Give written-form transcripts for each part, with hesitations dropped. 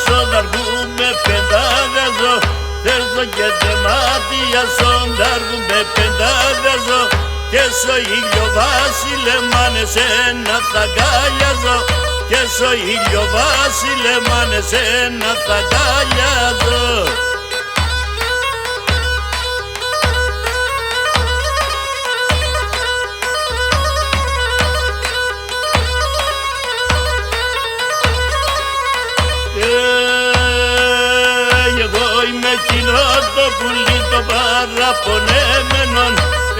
στον αργού με πεντάδεζο. Θέλω και δεμάτια στον αργού με πεντάδεζο. Και στο ήλιο βασιλεμάν εσένα θα αγκαλιάζω. Και στο ήλιο βασιλεμάν εσένα θα αγκαλιάζω. Εγώ είμαι κοινό το πουλί το παραπονέμενον.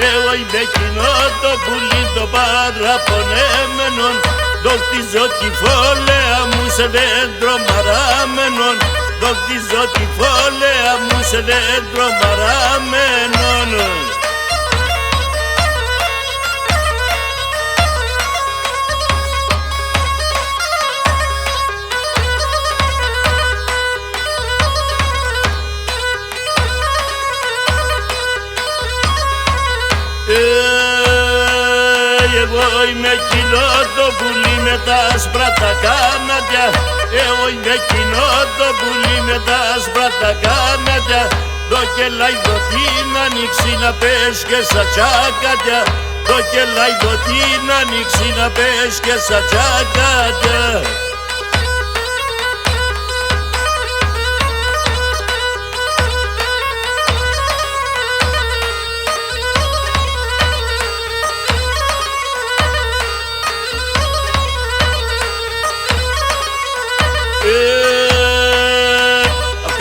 Εγώ είμαι κοινό το πουλί το παραπονέμενον. Το χτίζω τη φόλεα μου σε δέντρο μαράμενον. Το χτίζω τη φόλεα μου σε δέντρο μαράμενον. Εγώ είμαι κοινό το πουλί με τα άσπρα τα κάνατια. Εγώ είμαι κοινό το πουλί με τα άσπρα τα κάνατια. Το κελάιδο την ανοίξει να πες και στα τσάκατια. Το κελάιδο την ανοίξει να πες και στα τσάκατια.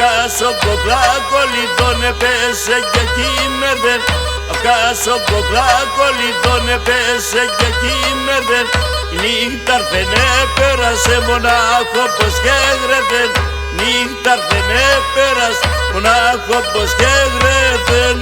Κάσο κοκλάκολιτον έπεσε και κείμερδεν. Κάσο κοκλάκολιτον έπεσε και κείμερδεν. Η νύχτα δεν έπερασε μονάχο πως και γρεθεν. Νύχτα δεν έπερασε μονάχο πως και γρεθεν.